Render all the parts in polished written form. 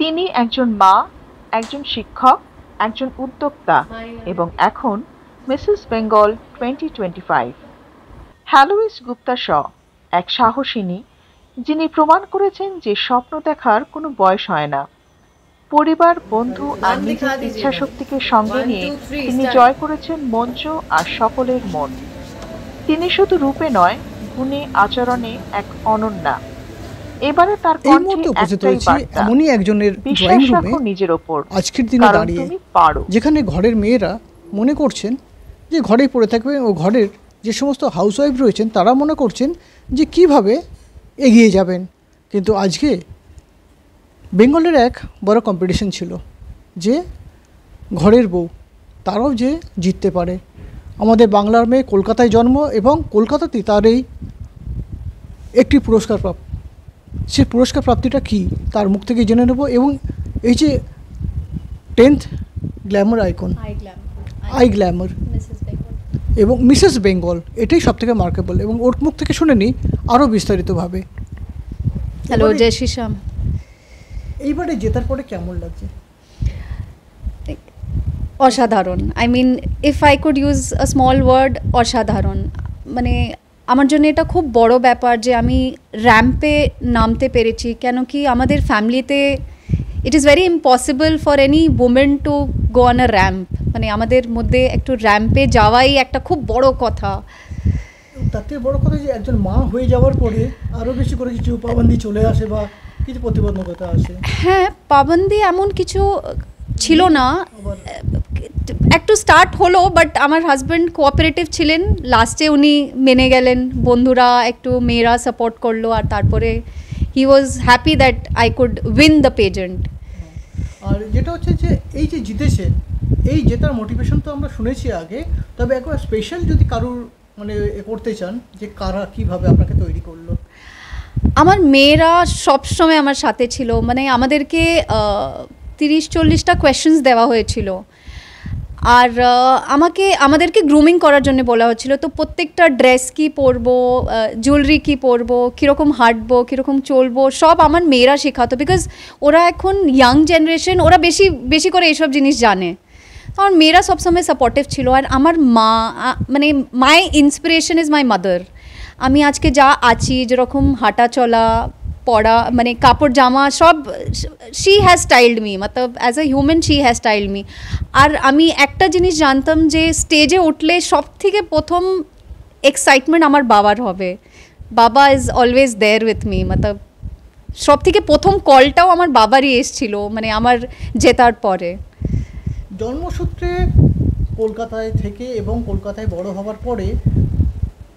তিনি একজন মা, একজন শিক্ষক, একজন উদ্যোক্তা এবং এখন মিসেস বেঙ্গল 2025। হ্যালোইস গুপ্তা শ এক সাহসিনী, যিনি প্রমাণ করেছেন যে স্বপ্ন দেখার কোনো বয়স হয় না। পরিবার, বন্ধু আর নিজের ইচ্ছাশক্তিকে সঙ্গে নিয়ে তিনি জয় করেছেন মঞ্চ আর সকলের মন। তিনি শুধু রূপে নয়, গুণে আচরণে এক অনন্যা। এবারে তার কণ্ঠে একটাই বার্তা, এমনই একজনের বিশ্বাস রাখো নিজের ওপর, আজকের দিনে দাঁড়িয়ে তুমি পারো। যেখানে ঘরের মেয়েরা মনে করছেন যে ঘরেই পড়ে থাকবে ও ঘরের যে সমস্ত হাউসওয়াইফ রয়েছেন তারা মনে করছেন যে কিভাবে এগিয়ে যাবেন, কিন্তু আজকে বেঙ্গলের এক বড় কম্পিটিশন ছিল যে ঘরের বউ তারাও যে জিততে পারে। আমাদের বাংলার মেয়ে কলকাতায় জন্ম এবং কলকাতাতেই তার এই একটি পুরস্কার প্রাপ্ত। সেই পুরস্কার প্রাপ্তিটা কী তার মুখ থেকে জেনে নেব। এবং এই যে 10th Glamour icon I Glamour এবং মিসেস বেঙ্গল, এটাই সব থেকে মার্কেবল এবং ওর মুখ থেকে শুনে নিই আরও বিস্তারিতভাবে। হ্যালো, জয় শ্রী শ্যাম। এইবারে জেতার পরে কেমন লাগছে? অসাধারণ। I mean if I could use a small word, অসাধারণ। মানে আমার জন্য এটা খুব বড় ব্যাপার যে আমি র্যাম্পে নামতে পেরেছি, কেন কি আমাদের ফ্যামিলিতে it is very impossible for any women to go on a ramp. মানে আমাদের মধ্যে একটু র্যাম্পে যাওয়াই একটা খুব বড় কথা। তার থেকে বড় কথা যে একজন মা হয়ে যাওয়ার পরে আরও বেশি করে কিছু পাবন্দি চলে আসে বা কিছু প্রতিবন্ধকতা আসে। হ্যাঁ, পাবন্দি এমন কিছু ছিল না, একটু স্টার্ট হলো, বাট আমার হাজব্যান্ড কোঅপারেটিভ ছিলেন, লাস্টে উনি মেনে গেলেন, বন্ধুরা একটু মেয়েরা সাপোর্ট করলো, আর তারপরে he was happy that I could win the pageant. আর যেটা হচ্ছে যে এই যে জিতেছেন, এই জেতার মোটিভেশন তো আমরা শুনেছি আগে, তবে একবার স্পেশাল যদি কারোর মানে করতে চান যে কারা কীভাবে আপনাকে তৈরি করলো? আমার মেয়েরা সবসময় আমার সাথে ছিল। মানে আমাদেরকে 30-40টা কোয়েশ্চেন্স দেওয়া হয়েছিল, আর আমাদেরকে গ্রুমিং করার জন্য বলা হচ্ছিল। তো প্রত্যেকটা ড্রেস কী পরবো, জুয়েলারি কী পরবো, কীরকম হাঁটবো, কীরকম চলবো, সব আমার মেয়েরা শেখাতো। বিকজ ওরা এখন ইয়াং জেনারেশন, ওরা বেশি বেশি করে এইসব জিনিস জানে। আমার মেয়েরা সবসময় সাপোর্টিভ ছিল। আর আমার মা, মানে মাই ইন্সপিরেশন ইজ মাই মাদার। আমি আজকে যা আছি, যেরকম হাঁটা চলা, পড়া, মানে কাপড় জামা সব, শি হ্যাজ স্টাইলড মি, মতলব as a human she has styled me. আর আমি একটা জিনিস জানতাম যে স্টেজে উঠলে সব থেকে প্রথম এক্সাইটমেন্ট আমার বাবার হবে। বাবা is always there with me, মতলব সব থেকে প্রথম কলটাও আমার বাবারই এসেছিল, মানে আমার জেতার পরে। জন্মসূত্রে কলকাতায় থেকে এবং কলকাতায় বড় হওয়ার পরে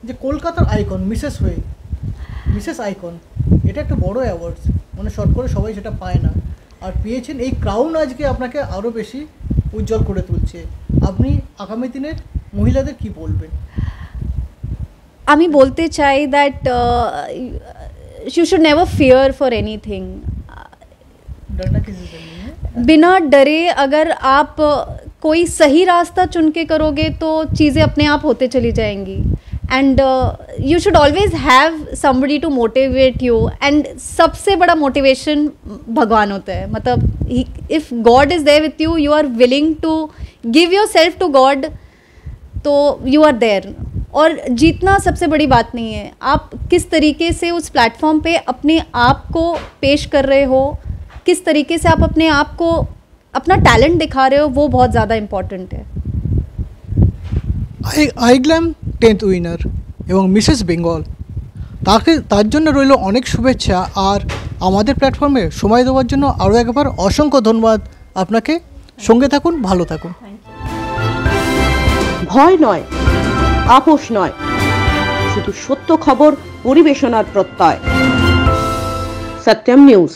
যে কলকাতার আইকন মিসেস আইকন, এটা একটা বড় অ্যাওয়ার্ডস, মানে শর্ট করে সবাই সেটা পায় না, আর পেয়েছেন। এই ক্রাউন আজকে আপনাকে আরও বেশি উজ্জ্বল করে তুলছে। আপনি আগামী দিনের মহিলাদের কি বলবেন? আমি বলতে চাই that you should never fear for anything. बिना डरे अगर आप कोई सही रास्ता चुन के करोगे तो चीज़ें अपने आप होते चली जाएंगी। And you should always have somebody to motivate you. And सबसे बड़ा मोटिवेशन भगवान होता है। मतलब if God is there with you, you are willing to give your self to God, तो यू आर देयर। और जीतना सबसे बड़ी बात नहीं है, आप किस तरीके से उस प्लेटफॉर्म पे अपने आप को पेश कर रहे हो, किस तरीके से आप अपने आप को, अपना टैलेंट दिखा रहे हो, वो बहुत ज़्यादा इम्पॉर्टेंट है। আই গ্ল্যাম 10th উইনার এবং মিসেস বেঙ্গল, তার জন্য রইল অনেক শুভেচ্ছা। আর আমাদের প্ল্যাটফর্মে সময় দেওয়ার জন্য আরও একবার অসংখ্য ধন্যবাদ আপনাকে। সঙ্গে থাকুন, ভালো থাকুন। ভয় নয়, আপোষ নয়, শুধু সত্য খবর পরিবেশনার প্রত্যয়। সত্যম নিউজ।